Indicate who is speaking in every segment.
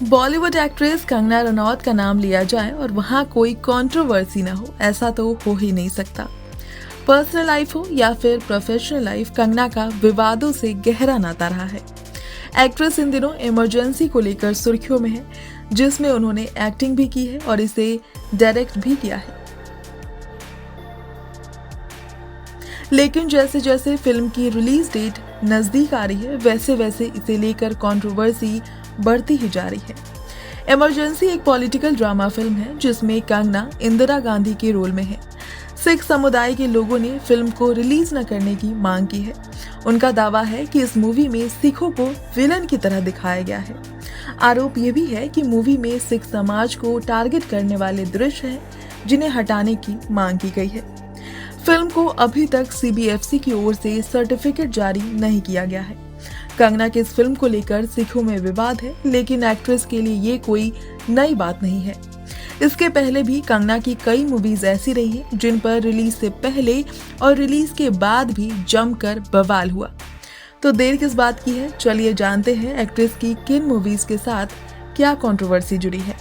Speaker 1: Bollywood actress Kangana Ranaut का नाम लिया जाए और वहाँ कोई कंट्रोवर्सी ना हो, ऐसा तो हो ही नहीं सकता। पर्सनल लाइफ हो या फिर प्रोफेशनल लाइफ, कंगना का विवादों से गहरा नाता रहा है। एक्ट्रेस इन दिनों इमरजेंसी को लेकर सुर्खियों में है, जिसमें उन्होंने एक्टिंग भी की है और इसे डायरेक्ट भी किया है। लेकिन जैसे जैसे फिल्म की रिलीज डेट नजदीक आ रही है, वैसे वैसे इसे लेकर कंट्रोवर्सी बढ़ती ही जा रही है। इमरजेंसी एक पॉलिटिकल ड्रामा फिल्म है जिसमें कंगना इंदिरा गांधी के रोल में है। सिख समुदाय के लोगों ने फिल्म को रिलीज न करने की मांग की है। उनका दावा है कि इस मूवी में सिखों को विलन की तरह दिखाया गया है। आरोप ये भी है कि मूवी में सिख समाज को टारगेट करने वाले दृश्य हैं, जिन्हें हटाने की मांग की गई है। फिल्म को अभी तक सीबीएफसी की ओर से सर्टिफिकेट जारी नहीं किया गया है। कंगना की इस फिल्म को लेकर सिखों में विवाद है, लेकिन एक्ट्रेस के लिए ये कोई नई बात नहीं है। इसके पहले भी कंगना की कई मूवीज ऐसी रही हैं जिन पर रिलीज से पहले और रिलीज के बाद भी जमकर बवाल हुआ। तो देर किस बात की है, चलिए जानते हैं एक्ट्रेस की किन मूवीज के साथ क्या कंट्रोवर्सी जुड़ी है।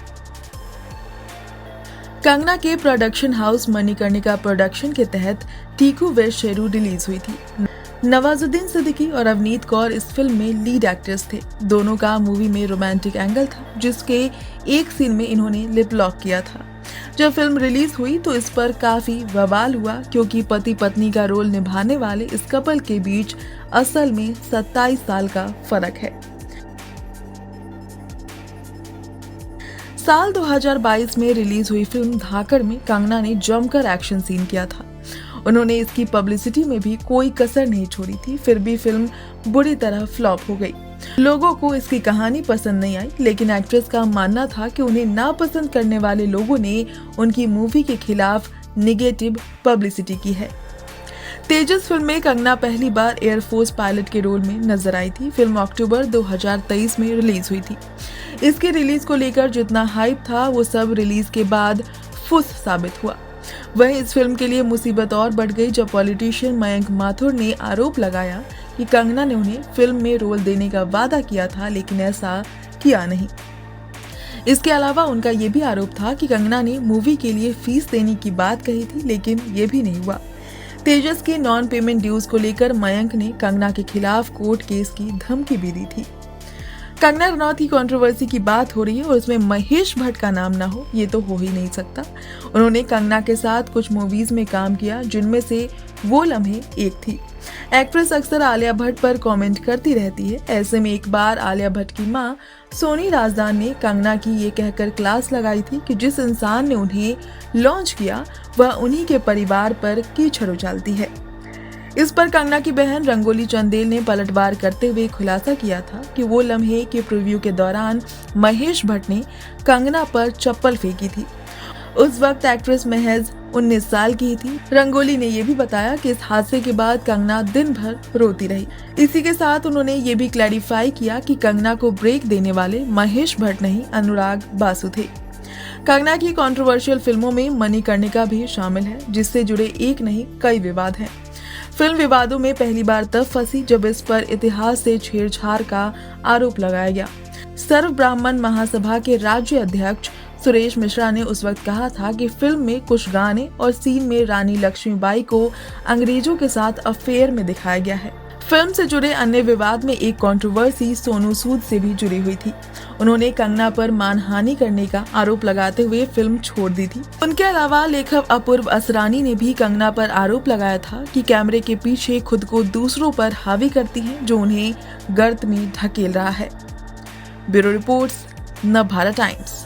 Speaker 1: कंगना के प्रोडक्शन हाउस मणिकर्णिका प्रोडक्शन के तहत टीकू वे शेरू रिलीज हुई थी। नवाजुद्दीन सिद्दीकी और अवनीत कौर इस फिल्म में लीड एक्टर्स थे। दोनों का मूवी में रोमांटिक एंगल था, जिसके एक सीन में इन्होंने लिप लॉक किया था। जब फिल्म रिलीज हुई तो इस पर काफी बवाल हुआ, क्योंकि पति पत्नी का रोल निभाने वाले इस कपल के बीच असल में 27 साल का फर्क है। साल 2022 में रिलीज हुई फिल्म धाकड़ में कंगना ने जमकर एक्शन सीन किया था। उन्होंने इसकी पब्लिसिटी में भी कोई कसर नहीं छोड़ी थी, फिर भी फिल्म बुरी तरह फ्लॉप हो गई। लोगों को इसकी कहानी पसंद नहीं आई, लेकिन एक्ट्रेस का मानना था कि उन्हें नापसंद करने वाले लोगों ने उनकी मूवी के खिलाफ निगेटिव पब्लिसिटी की है। तेजस फिल्म में कंगना पहली बार एयरफोर्स पायलट के रोल में नजर आई थी। फिल्म अक्टूबर 2023 में रिलीज हुई थी। इसके रिलीज को लेकर जितना हाइप था, वो सब रिलीज के बाद फुस साबित हुआ। वहीं इस फिल्म के लिए मुसीबत और बढ़ गई जब पॉलिटिशियन मयंक माथुर ने आरोप लगाया कि कंगना ने उन्हें फिल्म में रोल देने का वादा किया था, लेकिन ऐसा किया नहीं। इसके अलावा उनका ये भी आरोप था कि कंगना ने मूवी के लिए फीस देने की बात कही थी, लेकिन ये भी नहीं हुआ। तेजस के नॉन पेमेंट ड्यूज को लेकर मयंक ने कंगना के खिलाफ कोर्ट केस की धमकी भी दी थी। कंगना रनौत की कंट्रोवर्सी की बात हो रही है और उसमें महेश भट्ट का नाम ना हो, ये तो हो ही नहीं सकता। उन्होंने कंगना के साथ कुछ मूवीज में काम किया, जिनमें से वो लम्हे एक थी। एक्ट्रेस अक्सर आलिया भट्ट पर कमेंट करती रहती है। ऐसे में एक बार आलिया भट्ट की मां सोनी राजदान ने कंगना की ये कहकर क्लास लगाई थी कि जिस इंसान ने उन्हें लॉन्च किया वह उन्हीं के परिवार पर कीचड़ उछालती है। इस पर कंगना की बहन रंगोली चंदेल ने पलटवार करते हुए खुलासा किया था कि वो लम्हे के प्रीव्यू के दौरान महेश भट्ट ने कंगना पर चप्पल फेंकी थी। उस वक्त एक्ट्रेस महज 19 साल की ही थी। रंगोली ने ये भी बताया कि इस हादसे के बाद कंगना दिन भर रोती रही। इसी के साथ उन्होंने ये भी क्लैरिफाई किया कि कंगना को ब्रेक देने वाले महेश भट्ट नहीं, अनुराग बासु थे। कंगना की कंट्रोवर्शियल फिल्मों में मणिकर्णिका भी शामिल है, जिससे जुड़े एक नहीं कई विवाद हैं। फिल्म विवादों में पहली बार तब फंसी जब इस पर इतिहास से छेड़छाड़ का आरोप लगाया गया। सर्व ब्राह्मण महासभा के राज्य अध्यक्ष सुरेश मिश्रा ने उस वक्त कहा था कि फिल्म में कुछ गाने और सीन में रानी लक्ष्मीबाई को अंग्रेजों के साथ अफेयर में दिखाया गया है। फिल्म से जुड़े अन्य विवाद में एक कंट्रोवर्सी सोनू सूद से भी जुड़ी हुई थी। उन्होंने कंगना पर मानहानि करने का आरोप लगाते हुए फिल्म छोड़ दी थी। उनके अलावा लेखक अपूर्व असरानी ने भी कंगना पर आरोप लगाया था कि कैमरे के पीछे खुद को दूसरों पर हावी करती है, जो उन्हें गर्त में ढकेल रहा है। Bureau reports, Navbharat times.